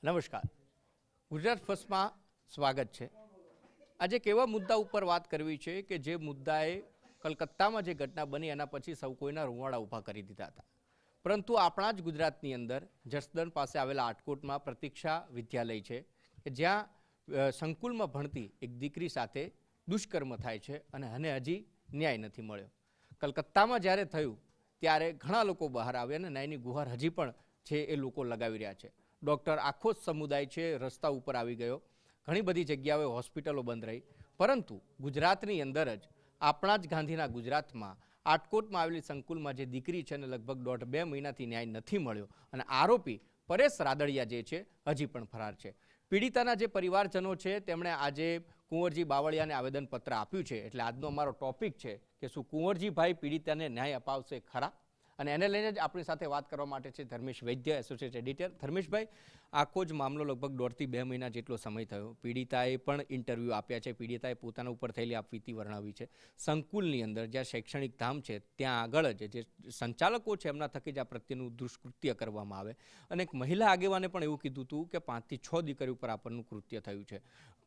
નમસ્કાર. ગુજરાત ફર્સ્ટમાં સ્વાગત છે. આજે એક એવા મુદ્દા ઉપર વાત કરવી છે કે જે મુદ્દાએ કલકત્તામાં જે ઘટના બની એના પછી સૌ કોઈના રૂવાડા ઊભા કરી દીધા હતા. પરંતુ આપણા જ ગુજરાતની અંદર જસદણ પાસે આવેલા આટકોટમાં પ્રતીક્ષા વિદ્યાલય છે કે જ્યાં સંકુલમાં ભણતી એક દીકરી સાથે દુષ્કર્મ થાય છે અને હજી ન્યાય નથી મળ્યો. કલકત્તામાં જ્યારે થયું ત્યારે ઘણા લોકો બહાર આવ્યા અને ન્યાયની ગુહાર હજી પણ છે એ લોકો લગાવી રહ્યા છે. ડૉક્ટર આખો જ સમુદાય છે રસ્તા ઉપર આવી ગયો. ઘણી બધી જગ્યાએ હોસ્પિટલો બંધ રહી. પરંતુ ગુજરાતની અંદર જ આપણા જ ગાંધીના ગુજરાતમાં આટકોટમાં આવેલી સંકુલમાં જે દીકરી છે અને લગભગ 1.5-2 મહિનાથી ન્યાય નથી મળ્યો અને આરોપી પરેશ રાદડિયા જે છે હજી પણ ફરાર છે. પીડિતાના જે પરિવારજનો છે તેમણે આજે કુંવરજી બાવળિયાને આવેદનપત્ર આપ્યું છે. એટલે આજનો અમારો ટોપિક છે કે શું કુંવરજીભાઈ પીડિતાને ન્યાય અપાવશે ખરા? અને એને લઈને જ આપણી સાથે વાત કરવા માટે છે ધર્મેશ વૈદ્ય, એસોસિએટ એડિટર. ધર્મેશભાઈ, આખો જ મામલો લગભગ 1.5-2 મહિના જેટલો સમય થયો. પીડિતાએ પણ ઇન્ટરવ્યૂ આપ્યા છે. પીડિતાએ પોતાના ઉપર થયેલી આપવીતી વર્ણવી છે. સંકુલની અંદર જ્યાં શૈક્ષણિક ધામ છે ત્યાં આગળ જ જે સંચાલકો છે એમના થકી જ આ પ્રત્યેનું દુષ્કૃત્ય કરવામાં આવે. અને એક મહિલા આગેવાને પણ એવું કીધું હતું કે 5 થી 6 દીકરી ઉપર આપણનું કૃત્ય થયું છે.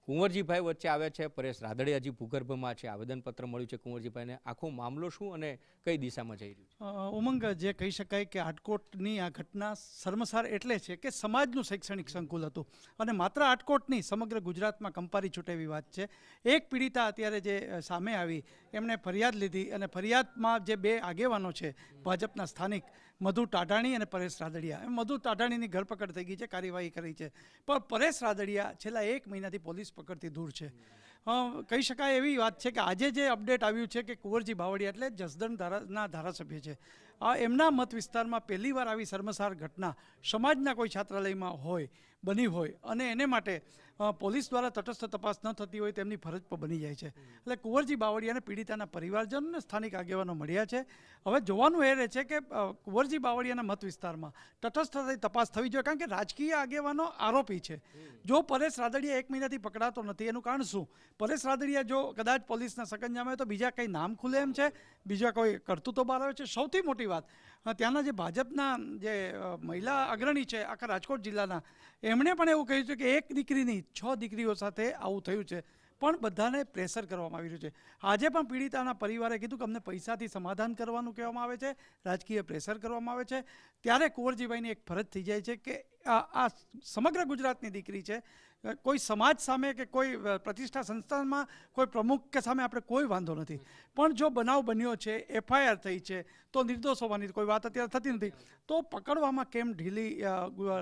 કુંવરજીભાઈ વચ્ચે આવે છે, પરેશ રાદડિયા હજી ભૂગર્ભમાં છે, આવેદનપત્ર મળ્યું છે કુંવરજીભાઈને. આખો મામલો શું અને કઈ દિશામાં જઈ રહ્યું છે? ઉમંગ, જે કહી શકાય કે આટકોટની આ ઘટના શર્મસાર એટલે છે કે સમાજનું શૈક્ષણિક સંકુલ હતું અને માત્ર આટકોટની સમગ્ર ગુજરાતમાં કંપારી છૂટે એવી વાત છે. એક પીડિતા અત્યારે જે સામે આવી એમણે ફરિયાદ લીધી અને ફરિયાદમાં જે 2 આગેવાનો છે ભાજપના સ્થાનિક, મધુ ટાઢાણી અને પરેશ રાદડિયા, મધુ ટાઢાણીની ધરપકડ થઈ ગઈ છે, કાર્યવાહી કરી છે, પણ પરેશ રાદડિયા છેલ્લા 1 મહિનાથી પોલીસ પકડથી દૂર છે. કહી શકાય એવી વાત છે કે આજે જે અપડેટ આવ્યું છે કે કુંવરજી બાવળિયા એટલે જસદણના ધારાસભ્ય છે, એમના મત વિસ્તારમાં પહેલીવાર આવી શર્મસાર ઘટના સમાજના કોઈ છાત્રાલયમાં બની હોય અને એને માટે પોલીસ દ્વારા તટસ્થ તપાસ ન થતી હોય તેમની ફરજ પર બની જાય છે. એટલે કુંવરજી બાવળિયાને પીડિતાના પરિવારજનો અને સ્થાનિક આગેવાનો મળ્યા છે. હવે જોવાનું એ રહે છે કે કુંવરજી બાવળિયાના મત વિસ્તારમાં તટસ્થ તપાસ થવી જોઈએ, કારણ કે રાજકીય આગેવાનો આરોપી છે. જો પરેશ રાદડિયા 1 મહિનાથી પકડાતો નથી એનું કારણ શું? પરેશ રાદડિયા જો કદાચ પોલીસના સકંજામાં હોય તો બીજા કંઈ નામ ખુલે એમ છે, બીજા કોઈ કરતૂતો બહાર આવે છે. સૌથી મોટી વાત, ત્યાંના જે ભાજપના જે મહિલા અગ્રણી છે આખા રાજકોટ જિલ્લાના, એમણે પણ એવું કહ્યું છે કે 1 દીકરીની 6 દીકરીઓ સાથે આવું થયું છે, પણ બધાને પ્રેશર કરવામાં આવી રહ્યું છે. આજે પણ પીડિતાના પરિવારે કીધું કે અમને પૈસાથી સમાધાન કરવાનું કહેવામાં આવે છે, રાજકીય પ્રેશર કરવામાં આવે છે. ત્યારે કુંવરજીભાઈની એક ફરજ થઈ જાય છે કે આ સમગ્ર ગુજરાતની દીકરી છે, કોઈ સમાજ સામે કે કોઈ પ્રતિષ્ઠા સંસ્થાનમાં કોઈ પ્રમુખ કે સામે આપણે કોઈ વાંધો નથી, પણ જો બનાવ બન્યો છે, FIR થઈ છે, તો નિર્દોષ હોવાની કોઈ વાત અત્યારે થતી નથી, તો પકડવામાં કેમ ઢીલી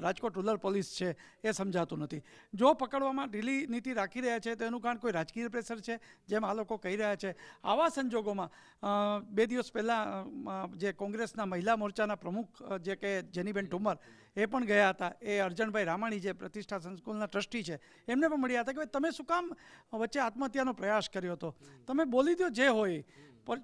રાજકોટ રૂરલ પોલીસ છે એ સમજાતું નથી. જો પકડવામાં ઢીલી નીતિ રાખી રહ્યા છે તો એનું કારણ કોઈ રાજકીય પ્રેશર છે જેમ આ લોકો કહી રહ્યા છે. આવા સંજોગોમાં 2 દિવસ પહેલાં જે કોંગ્રેસના મહિલા મોરચાના પ્રમુખ જે કે જેનીબેન ઠુમર એ પણ ગયા હતા. એ અર્જણભાઈ રામાણી જે પ્રતિષ્ઠા સંકુલના ટ્રસ્ટી છે એમને પણ મળ્યા હતા કે ભાઈ તમે શું કામ વચ્ચે આત્મહત્યાનો પ્રયાસ કર્યો હતો, તમે બોલી દો જે હોય.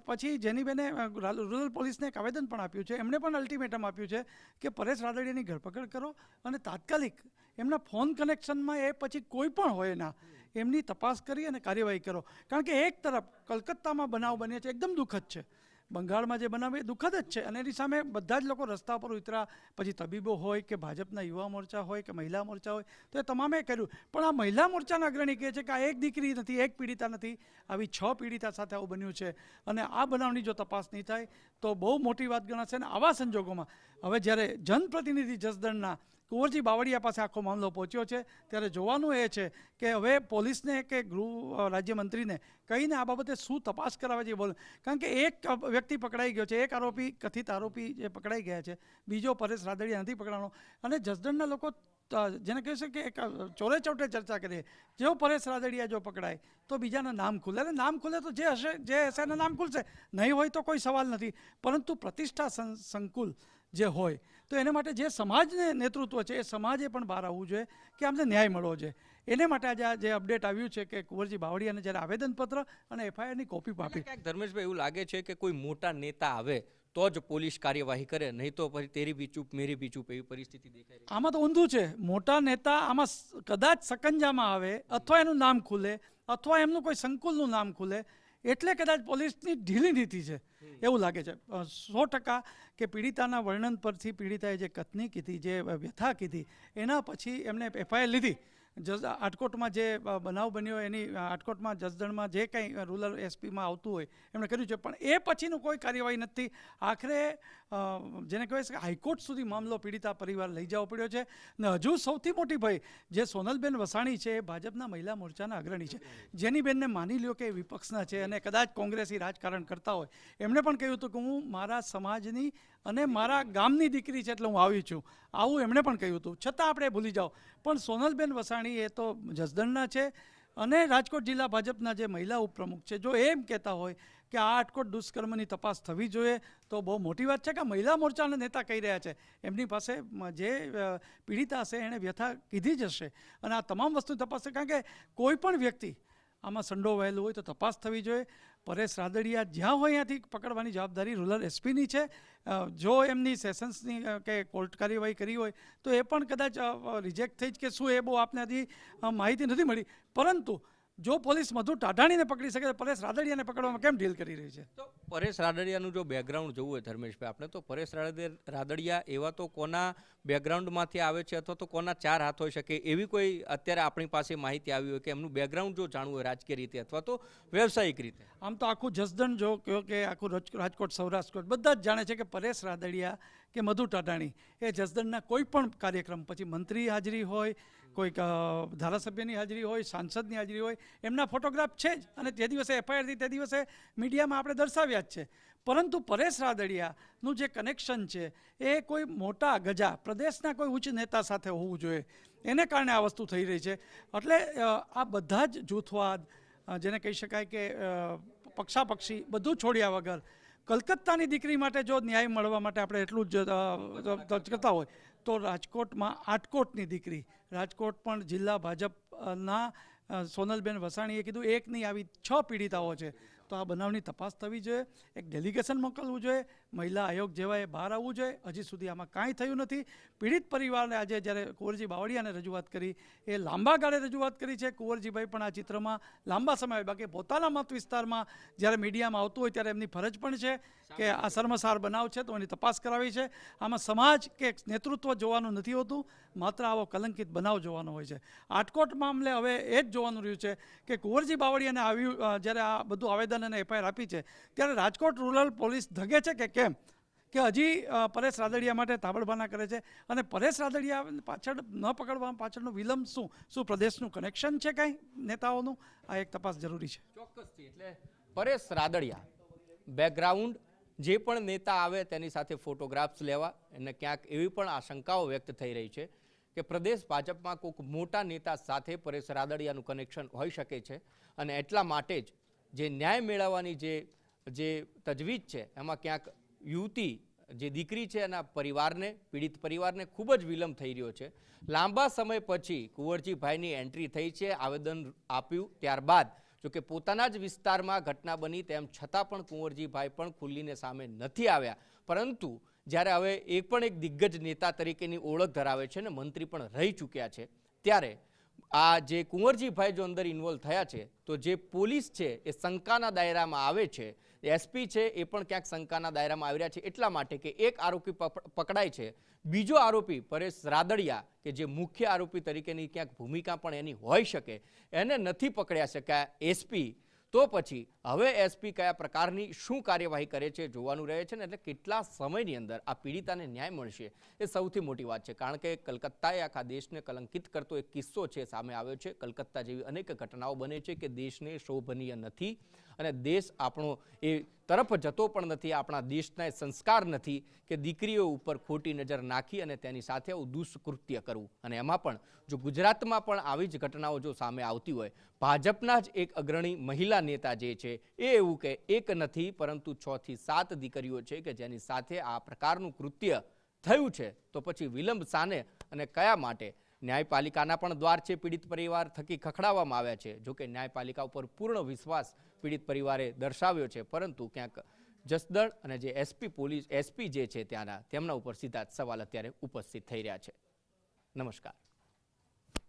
પછી જેનીબેને રૂરલ પોલીસને એક આવેદન પણ આપ્યું છે. એમણે પણ અલ્ટિમેટમ આપ્યું છે કે પરેશ રાદડિયાની ધરપકડ કરો અને તાત્કાલિક એમના ફોન કનેક્શનમાં એ પછી કોઈ પણ હોય ના એમની તપાસ કરી અને કાર્યવાહી કરો. કારણ કે એક તરફ કલકત્તામાં બનાવ બન્યો છે, એકદમ દુઃખદ છે. બંગાળમાં જે બનાવ એ દુઃખદ જ છે અને એની સામે બધા જ લોકો રસ્તા પર ઉતર્યા, પછી તબીબો હોય કે ભાજપના યુવા મોરચા હોય કે મહિલા મોરચા હોય, તો એ તમામે કર્યું. પણ આ મહિલા મોરચાના અગ્રણી કહે છે કે આ 1 દીકરી નથી, 1 પીડિતા નથી, આવી 6 પીડિતા સાથે આવું બન્યું છે અને આ બનાવની જો તપાસ નહીં થાય તો બહુ મોટી વાત ગણાશે. અને આવા સંજોગોમાં હવે જ્યારે જનપ્રતિનિધિ જસદણના કુંવરજી બાવળિયા પાસે આખો મામલો પહોંચ્યો છે ત્યારે જોવાનું એ છે કે હવે પોલીસને કે ગૃહ રાજ્યમંત્રીને કહીને આ બાબતે શું તપાસ કરાવે છે બોલે. કારણ કે એક વ્યક્તિ પકડાઈ ગયો છે, એક આરોપી, કથિત આરોપી જે પકડાઈ ગયા છે, બીજો પરેશ રાદડિયા નથી પકડાનો. અને જસદણના લોકો જેને કહે છે કે એક ચોરે ચોટે ચર્ચા કરીએ, જેવો પરેશ રાદડિયા જો પકડાય તો બીજાના નામ ખુલે, અને નામ ખુલે તો જે હશે એના નામ ખુલશે, નહીં હોય તો કોઈ સવાલ નથી. પરંતુ પ્રતિષ્ઠા સંકુલ જે હોય તો એને માટે જે સમાજને નેતૃત્વ છે એ સમાજે પણ બહાર આવવું જોઈએ કે અમને ન્યાય મળવો જોઈએ. એને માટે આજે જે અપડેટ આવ્યું છે કે કુંવરજી બાવળિયાને જ્યારે આવેદનપત્ર અને FIRની કોપી આપી. ધર્મેશભાઈ, એવું લાગે છે કે કોઈ મોટા નેતા આવે તો જ પોલીસ કાર્યવાહી કરે, નહીં તો પછી તેરી બી ચૂપ મેરી બી ચૂપ એવી પરિસ્થિતિ દેખાય રહી. આમાં તો ઊંધું છે. મોટા નેતા આમાં કદાચ સકંજામાં આવે અથવા એનું નામ ખુલે અથવા એમનું કોઈ સંકુલનું નામ ખુલે, એટલે કદાચ પોલીસની ઢીલી નીતિ છે એવું લાગે છે. 100% કે પીડિતાના વર્ણન પરથી પીડિતાએ જે કથની કીધી, જે વ્યથા કીધી, એના પછી એમને FIR લીધી. આટકોટમાં જે બનાવ બન્યો એની આટકોટમાં જસદણમાં જે કંઈ રૂરલ એસપીમાં આવતું હોય એમણે કર્યું છે, પણ એ પછીનું કોઈ કાર્યવાહી નથી. આખરે જેને કહેવાય છે કે હાઈકોર્ટ સુધી મામલો પીડિતા પરિવાર લઈ જવો પડ્યો છે. ને હજુ સૌથી મોટી ભય જે સોનલબેન વસાણી છે એ ભાજપના મહિલા મોરચાના અગ્રણી છે, જેની બેનને માની લ્યો કે વિપક્ષના છે અને કદાચ કોંગ્રેસી રાજકારણ કરતા હોય. એમણે પણ કહ્યું હતું કે હું મારા સમાજની અને મારા ગામની દીકરી છે એટલે હું આવી છું, આવું એમણે પણ કહ્યું હતું. છતાં આપણે ભૂલી જાઓ, પણ સોનલબેન વસાણી એ તો જસદણના છે અને રાજકોટ જિલ્લા ભાજપના જે મહિલા ઉપપ્રમુખ છે. જો એમ કહેતા હોય કે આ આટકોટ દુષ્કર્મની તપાસ થવી જોઈએ તો બહુ મોટી વાત છે કે મહિલા મોરચાના નેતા કહી રહ્યા છે. એમની પાસે જે પીડિતા હશે એણે વ્યથા કીધી જ હશે અને આ તમામ વસ્તુ તપાસ, કારણ કે કોઈ પણ વ્યક્તિ આમાં સંડોવાયેલું હોય તો તપાસ થવી જોઈએ. પરેશ રાદડિયા જ્યાં હોય ત્યાંથી પકડવાની જવાબદારી રૂરલ એસપીની છે. જો એમની સેશન્સની કે કોર્ટ કાર્યવાહી કરી હોય તો એ પણ કદાચ રિજેક્ટ થઈ જ કે શું, એ બહુ આપને હજી માહિતી નથી મળી. પરંતુ જો પોલીસ મધુ ટાઢાણીને પકડી શકે તો પરેશ રાદડિયાને પકડવામાં કેમ ડીલ કરી રહી છે? તો પરેશ રાદડિયાનું જો બેકગ્રાઉન્ડ જોવું હોય ધર્મેશભાઈ આપણે, તો પરેશ રાદડિયા એવા તો કોના બેકગ્રાઉન્ડમાંથી આવે છે અથવા તો કોના ચાર હાથ હોઈ શકે એવી કોઈ અત્યારે આપણી પાસે માહિતી આવી હોય કે એમનું બેકગ્રાઉન્ડ જો જાણવું હોય રાજકીય રીતે અથવા તો વ્યવસાયિક રીતે? આમ તો આખું જસદણ જો કહો કે આખું રાજકોટ સૌરાષ્ટ્ર બધા જ જાણે છે કે પરેશ રાદડિયા કે મધુ ટાઢાણી એ જસદણના કોઈ પણ કાર્યક્રમ, પછી મંત્રી હાજરી હોય, કોઈક ધારાસભ્યની હાજરી હોય, સાંસદની હાજરી હોય, એમના ફોટોગ્રાફ છે જ અને તે દિવસે FIR થઈ તે દિવસે મીડિયામાં આપણે દર્શાવ્યા જ છે. પરંતુ પરેશ રાદડિયાનું જે કનેક્શન છે એ કોઈ મોટા ગજા પ્રદેશના કોઈ ઉચ્ચ નેતા સાથે હોવું જોઈએ, એને કારણે આ વસ્તુ થઈ રહી છે. એટલે આ બધા જ જૂથવાદ, જેને કહી શકાય કે પક્ષાપક્ષી બધું છોડ્યા વગર કલકત્તાની દીકરી માટે જો ન્યાય મળવા માટે આપણે એટલું જ કરતા હોય તો રાજકોટમાં આટકોટની દીકરી, રાજકોટ પણ જિલ્લા ભાજપના સોનલબેન વસાણીએ કીધું એક નહીં આવી 6 પીડિતાઓ છે. તો આ બનાવની તપાસ થવી જોઈએ, એક ડેલિગેશન મોકલવું જોઈએ, મહિલા આયોગ જેવાએ બહાર આવવું જોઈએ. હજી સુધી આમાં કાંઈ થયું નથી. પીડિત પરિવારને આજે જ્યારે કુંવરજી બાવળિયાને રજૂઆત કરી એ લાંબા ગાળે રજૂઆત કરી છે. કુંવરજીભાઈ પણ આ ચિત્રમાં લાંબા સમય, બાકી પોતાના મત વિસ્તારમાં જ્યારે મીડિયામાં આવતું હોય ત્યારે એમની ફરજ પણ છે કે આ શર્મસાર બનાવ છે તો એની તપાસ કરાવી છે. આમાં સમાજ કે નેતૃત્વ જોવાનું નથી હોતું, માત્ર આવો કલંકિત બનાવ જોવાનો હોય છે. આટકોટ મામલે હવે એ જ જોવાનું રહ્યું છે કે કુંવરજી બાવળિયાને આવ્યું જ્યારે આ બધું આવેદન અને FIR આપી છે ત્યારે રાજકોટ રૂરલ પોલીસ ધગે છે કે કેમ, કે હજી પરેશ રાદડિયા માટે તાબડબાના કરે છે? અને પરેશ રાદડિયા પાછળ ન પકડવા પાછળનો વિલંબ શું પ્રદેશનું કનેક્શન છે કાંઈ નેતાઓનું? આ એક તપાસ જરૂરી છે. ચોક્કસથી. એટલે પરેશ રાદડિયા બેકગ્રાઉન્ડ, જે પણ નેતા આવે તેની સાથે ફોટોગ્રાફ્સ લેવા, અને ક્યાંક એવી પણ આશંકાઓ વ્યક્ત થઈ રહી છે કે પ્રદેશ ભાજપમાં કોઈક મોટા નેતા સાથે પરેશ રાદડિયાનું કનેક્શન હોઈ શકે છે અને એટલા માટે જ જે ન્યાય મેળવવાની જે તજવીજ છે એમાં ક્યાંક યુવતી જે દીકરી છે એના પરિવારને, પીડિત પરિવારને ખૂબ જ વિલંબ થઈ રહ્યો છે. લાંબા સમય પછી કુંવરજીભાઈની એન્ટ્રી થઈ છે, આવેદન આપ્યું ત્યારબાદ જોકે પોતાના જ વિસ્તારમાં ઘટના બની તેમ છતાં પણ કુંવરજીભાઈ પણ ખુલ્લીને સામે નથી આવ્યા. પરંતુ જ્યારે હવે એક દિગ્ગજ નેતા તરીકેની ઓળખ ધરાવે છે ને મંત્રી પણ રહી ચૂક્યા છે, ત્યારે આ જે કુંવરજીભાઈ જો અંદર ઇન્વોલ્વ થયા છે તો જે પોલીસ છે એ શંકાના દાયરામાં આવે છે, એસપી છે એ પણ ક્યાંક શંકાના દાયરામાં આવી રહ્યા છે. એટલા માટે કે એક આરોપી પકડાય છે, બીજો આરોપી પરેશ રાદડિયા કે જે મુખ્ય આરોપી તરીકેની ક્યાંક ભૂમિકા પણ એની હોઈ શકે, એને નથી પકડ્યા શક્યા એસપી. તો પછી હવે એસપી કયા પ્રકારની શું કાર્યવાહી કરે છે જોવાનું રહે છે ને. એટલે કેટલા સમયની અંદર આ પીડિતાને ન્યાય મળશે એ સૌથી મોટી વાત છે. કારણ કે કલકત્તાએ આખા દેશને કલંકિત કરતો એક કિસ્સો છે સામે આવ્યો છે. કલકત્તા જેવી અનેક ઘટનાઓ બને છે કે દેશને શોભનીય નથી અને દેશ આપણો એ તરફ જતો પણ નથી. આપણા દેશના સંસ્કાર નથી કે દીકરીઓ ઉપર ખોટી નજર નાખી અને તેની સાથે આવું દુષ્કૃત્ય કરવું. અને એમાં પણ જો ગુજરાતમાં પણ આવી જ ઘટનાઓ જો સામે આવતી હોય, ભાજપના જ એક અગ્રણી મહિલા નેતા જે છે એ એવું કે એક નથી પરંતુ 6 થી 7 દીકરીઓ છે કે જેની સાથે આ પ્રકારનું કૃત્ય થયું છે, તો પછી વિલંબ સાને અને કયા માટે? ન્યાયપાલિકાના પણ દ્વાર છે પીડિત પરિવાર થકી ખખડાવવામાં આવ્યા છે. જોકે ન્યાયપાલિકા ઉપર પૂર્ણ વિશ્વાસ પીડિત પરિવારે દર્શાવ્યો છે, પરંતુ ક્યાંક જસદણ અને જે એસપી જે છે ત્યાંના, તેમના ઉપર સીધા સવાલ અત્યારે ઉપસ્થિત થઈ રહ્યા છે. નમસ્કાર.